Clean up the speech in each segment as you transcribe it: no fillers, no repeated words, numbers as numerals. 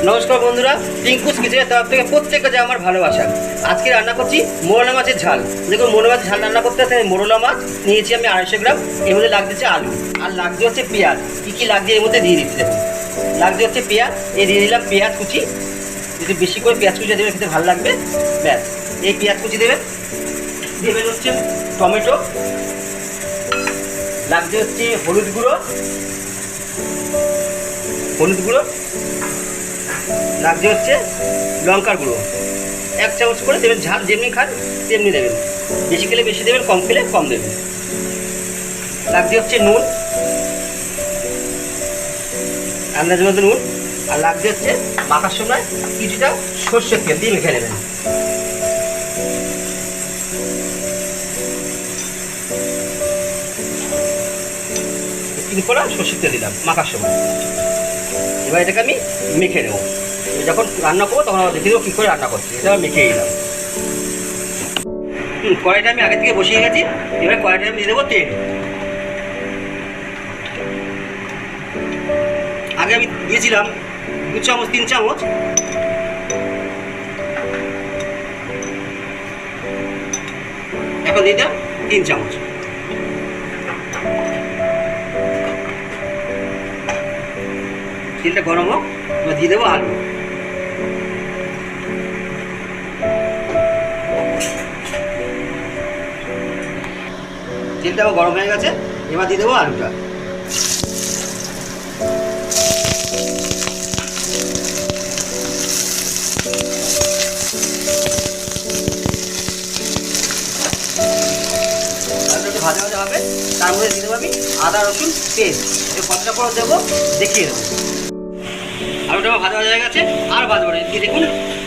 নমস্কার বন্ধুরা, টিঙ্কুস কিচেনের তরফ থেকে প্রত্যেককে আমার ভালোবাসা। আজকে রান্না করছি মোরলা মাছের ঝাল। দেখুন, মোরলা মাছের ঝাল রান্না করতে হচ্ছে মোরলা মাছ নিয়েছি আমি 250 গ্রাম। এর মধ্যে লাগতেছে আলু আর লাগছে হচ্ছে পেঁয়াজ। কী লাগছে এর মধ্যে দিয়ে দিচ্ছি। দেখুন, লাগছে হচ্ছে পেঁয়াজ, এই দিয়ে দিলাম পেঁয়াজ কুচি। যদি বেশি করে পেঁয়াজ কুচি দেবেন খেতে ভালো লাগবে। ব্যাস, এই পেঁয়াজ কুচি দেবেন। দেবেন হচ্ছে টমেটো, লাগছে হচ্ছে হলুদ গুঁড়ো, লাগছে হচ্ছে লঙ্কার গুঁড়ো। 1 চামচ করে দেবেন, ঝাল যেমনি খান তেমনি দেবেন। বেশি খেলে বেশি দেবেন, কম খেলে কম দেবেন। লাগছে হচ্ছে নুন, আন্দাজ মতো নুন। আর লাগছে হচ্ছে মাখার সময় কিছুটা সর্ষের তেল দিয়ে মেখে নেবেন। একটু করে সর্ষের তেল দিলাম মাখার সময়। এবার এটাকে আমি মেখে নেব। যখন রান্না করবো তখন আবার দেখে দেবো কী করে রান্না করছি। এটা আমি মেখে দিলাম। কড়াইটা আমি আগে থেকে বসিয়ে গেছি। এবার কড়াইটা আমি দিয়ে দেবো তেল। আগে আমি দিয়েছিলাম 2 চামচ 3 চামচ। এখন দিয়ে দিলাম 3 চামচ। তেলটা গরম হোক, এবার দিয়ে দেবো আলু। তেলটা গরম হয়ে গেছে, এবার দিয়ে দেবো আলুটা। ভাজা ভাজা হবে, তার মধ্যে দিয়ে দেবো আমি আদা রসুন পেস্ট। এই কতটা করে দেবো দেখিয়ে দেবো। আলুটা ভাজা ভাজা হয়ে গেছে, আর ভাজবো না। দিয়ে দেখুন,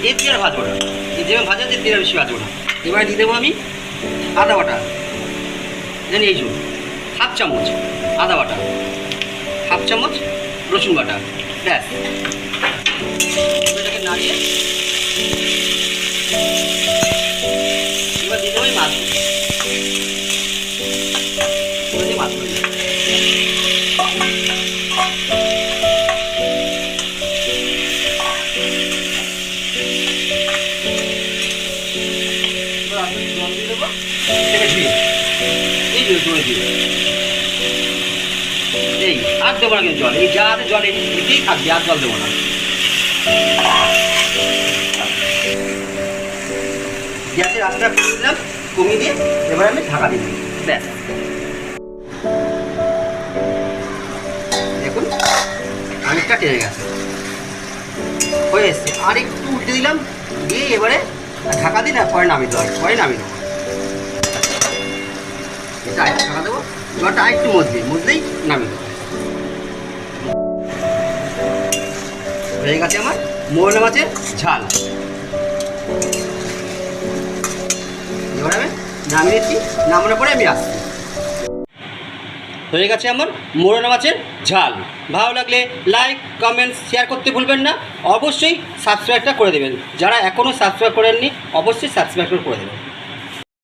এর দিয়ে আর ভাজবো না। যেমন ভাজা যে তেল বেশি ভাজবো না। এবার দিয়ে দেবো আমি আদা বাটা। জানি এই জন্য 1/2 চামচ আদা বাটা, 1/2 চামচ রসুন বাটা। ব্যাস, এটাকে নাড়িয়ে এবার দিয়ে দেবো মাছ। মাছগুলো জল দিয়ে দেবো, এই আর দেবো না কিন্তু জল। এই যা আছে জল এতেই থাকবে, আর জল দেবো না। গ্যাসের আঁচটা কমিয়ে দিলাম, কমিয়ে দিয়ে এবার আমি ঢাকা দিয়ে দিই। ব্যাস, দেখুন অনেকটা টেনে গেছে, হয়ে এসছে। আর একটু উল্টে দিলাম, দিয়ে এবারে ঢাকা দিই না, পরে নামিয়ে দেবো। এটা ঢাকা দেবো, জলটা একটু মধ্যেই নামিয়ে দেবো। হয়ে গেছে আমার মোরলা মাছের ঝাল। এবারে আমি নামিয়ে দিচ্ছি, নামানোর পরে আমি আসছি। হয়ে গেছে আমার মোরলা মাছের ঝাল। ভালো লাগলে লাইক, কমেন্ট, শেয়ার করতে ভুলবেন না। অবশ্যই সাবস্ক্রাইবটা করে দেবেন। যারা এখনও সাবস্ক্রাইব করেননি অবশ্যই সাবস্ক্রাইব করে দেবেন।